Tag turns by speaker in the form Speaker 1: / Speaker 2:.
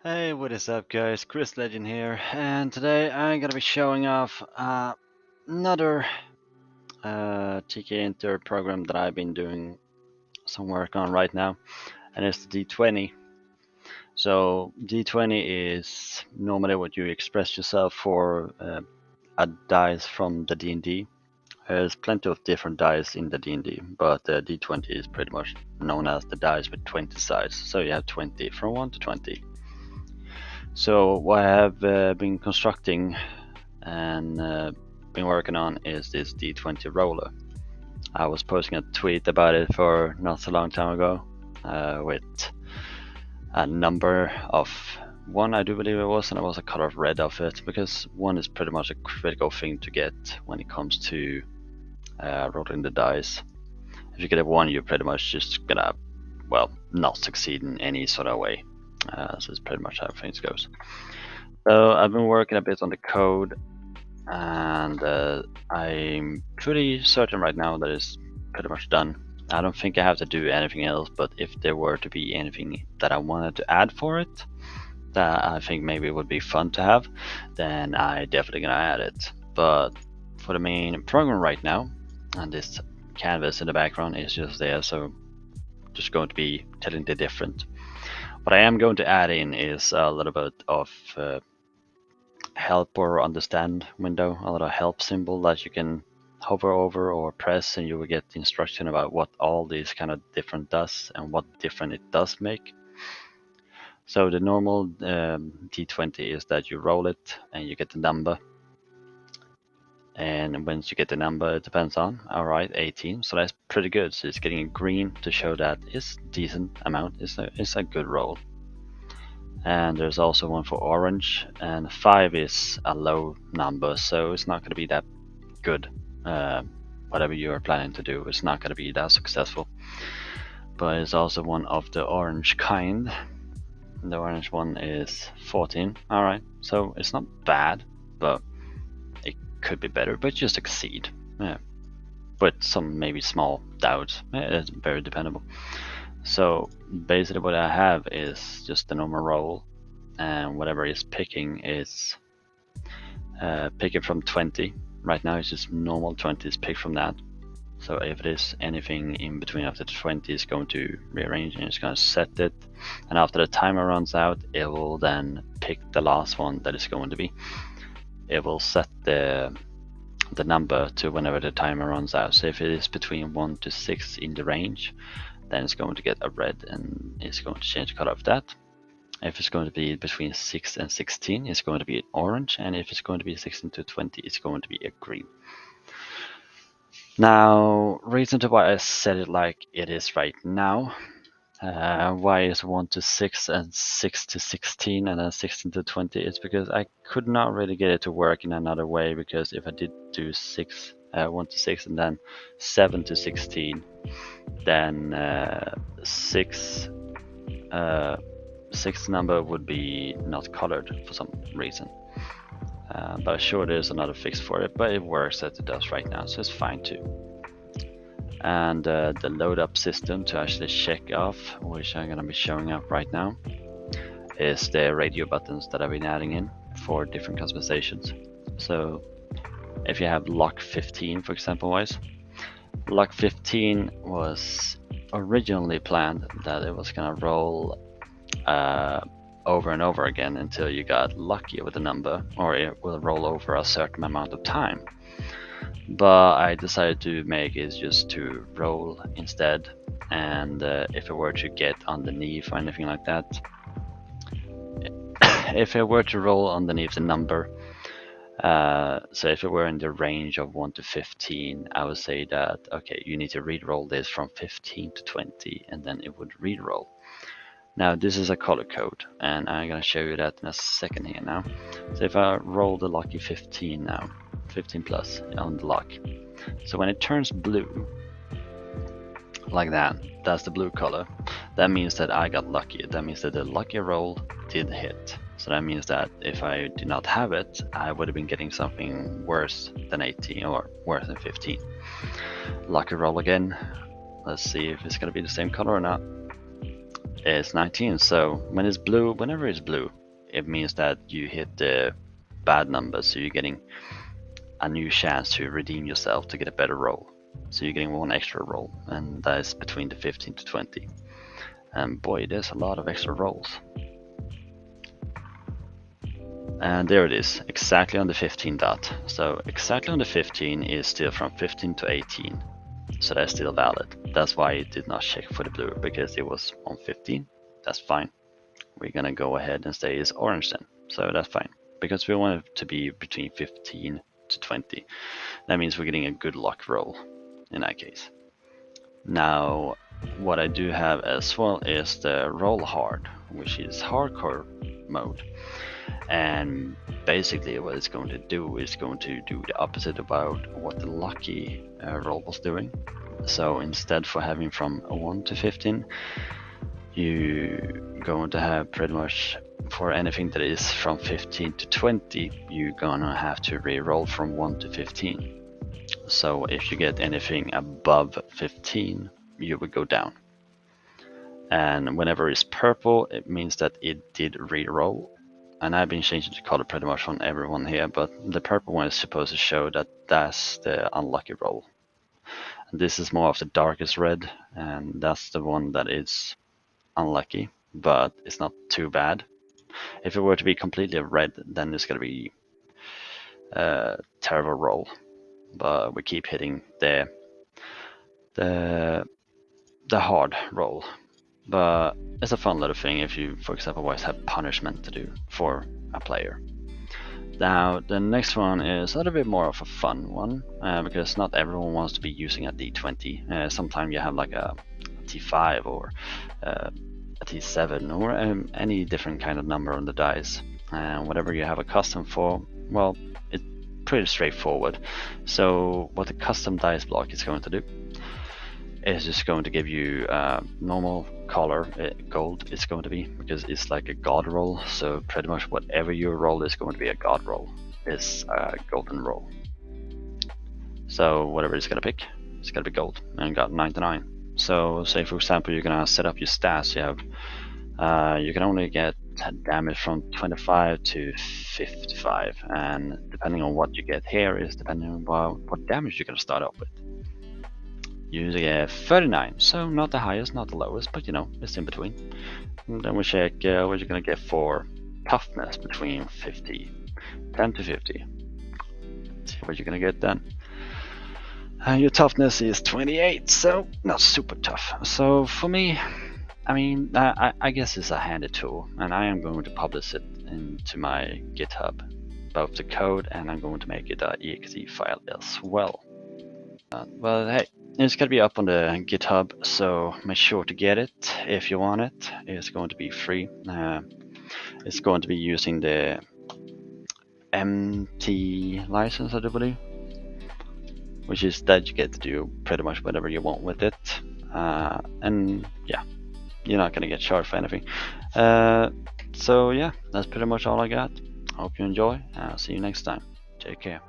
Speaker 1: Hey, what is up guys, Chris Legend here, and today I'm gonna be showing off another Tkinter program that I've been doing some work on right now, and it's the D-20. So D-20 is normally what you express yourself for a dice from the D&D. There's plenty of different dice in the D&D, but the D-20 is pretty much known as the dice with 20 sides, so you have 20 from 1 to 20. So what I have been constructing and been working on is this D-20 roller. I was posting a tweet about it for not so long time ago with a number of 1, I do believe it was, and it was a color of red of it, because 1 is pretty much a critical thing to get when it comes to rolling the dice. If you get a 1, you're pretty much just gonna, well, not succeed in any sort of way. So it's pretty much how things goes. So I've been working a bit on the code, and I'm pretty certain right now that it's pretty much done. I don't think I have to do anything else, but if there were to be anything that I wanted to add for it that I think maybe would be fun to have, then I definitely gonna add it. But for the main program right now, and this canvas in the background is just there, so just going to be telling the different. What I am going to add in is a little bit of help or understand window, a little help symbol that you can hover over or press, and you will get the instruction about what all these kind of different does and what different it does make. So the normal D20 is that you roll it and you get the number, and once you get the number, it depends on, alright, 18, so that's pretty good. So it's getting a green to show that it's decent amount, it's a good roll. And there's also one for orange, and 5 is a low number, so it's not going to be that good. Whatever you are planning to do, it's not going to be that successful. But it's also one of the orange kind. The orange one is 14. Alright, so it's not bad, but it could be better, but you succeed. Yeah. But some maybe small doubts. It's very dependable. So basically what I have is just the normal roll, and whatever is picking is picking from 20. Right now it's just normal 20 is picked from that. So if it is anything in between after the 20, it's going to rearrange and it's going to set it. And after the timer runs out, it will then pick the last one that it's going to be. It will set the number to whenever the timer runs out. So if it is between 1 to 6 in the range, then it's going to get a red and it's going to change the color of that. If it's going to be between 6 and 16, it's going to be an orange, and if it's going to be 16 to 20, it's going to be a green. Now, reason to why I set it like it is right now, why is 1 to 6 and 6 to 16 and then 16 to 20, is because I could not really get it to work in another way, because if I did do 1 to 6 and then 7 to 16, then 6th number would be not colored for some reason. But I'm sure there's another fix for it, but it works as it does right now, so it's fine too. And the load up system to actually check off, which I'm going to be showing up right now, is the radio buttons that I've been adding in for different customizations. So if you have lock 15, for example, lock 15 was originally planned that it was going to roll over and over again until you got lucky with the number, or it will roll over a certain amount of time. But I decided to make it just to roll instead, and if it were to get underneath or anything like that, if it were to roll underneath the number, so if it were in the range of 1 to 15, I would say that, okay, you need to re-roll this from 15 to 20, and then it would re-roll. Now this is a color code, and I'm going to show you that in a second here now. So if I roll the lucky 15 now, 15 plus on the lock, so when it turns blue, like that, that's the blue color, that means that I got lucky. That means that the lucky roll did hit. So that means that if I did not have it, I would have been getting something worse than 18 or worse than 15. Lucky roll again. Let's see if it's going to be the same color or not. is 19. So when it's blue, whenever it's blue, it means that you hit the bad number, so you're getting a new chance to redeem yourself to get a better roll. So you're getting one extra roll, and that is between the 15 to 20. And boy, there's a lot of extra rolls. And there it is, exactly on the 15 dot. So exactly on the 15 is still from 15 to 18. So that's still valid. That's why it did not check for the blue, because it was on 15. That's fine. We're gonna go ahead and say it's orange then. So that's fine, because we want it to be between 15 to 20. That means we're getting a good luck roll in that case. Now, what I do have as well is the roll hard, which is hardcore mode. And basically what it's going to do is going to do the opposite about what the lucky roll was doing. So instead for having from 1 to 15, you're going to have pretty much for anything that is from 15 to 20, you're gonna have to re-roll from 1 to 15. So if you get anything above 15, you would go down. And whenever it's purple, it means that it did re-roll. And I've been changing the color pretty much on everyone here, but the purple one is supposed to show that that's the unlucky roll. And this is more of the darkest red, and that's the one that is unlucky, but it's not too bad. If it were to be completely red, then it's gonna be a terrible roll. But we keep hitting the hard roll. But it's a fun little thing if you, for example, always have punishment to do for a player. Now, the next one is a little bit more of a fun one, because not everyone wants to be using a D-20. Sometimes you have like a T5 or a T7 or any different kind of number on the dice. And whatever you have a custom for, well, it's pretty straightforward. So what the custom dice block is going to do is just going to give you normal color, gold it's going to be, because it's like a god roll. So pretty much whatever you roll is going to be a god roll. It's a golden roll. So whatever it's going to pick, it's going to be gold, and got 99. So say for example you're going to set up your stats. You have you can only get damage from 25 to 55, and depending on what you get here is depending on what damage you're going to start up with. You get 39, so not the highest, not the lowest, but you know, it's in between. And then we check what you're gonna get for toughness between 10 to 50. Let's see what you're gonna get then. Your toughness is 28, so not super tough. So for me, I mean, I guess it's a handy tool, and I am going to publish it into my GitHub, both the code, and I'm going to make it an exe file as well. Well, hey, it's going to be up on the GitHub, so make sure to get it if you want it. It's going to be free. It's going to be using the MT license, I do believe, which is that you get to do pretty much whatever you want with it. And yeah, you're not going to get charged for anything. So yeah, that's pretty much all I got. Hope you enjoy, and I'll see you next time. Take care.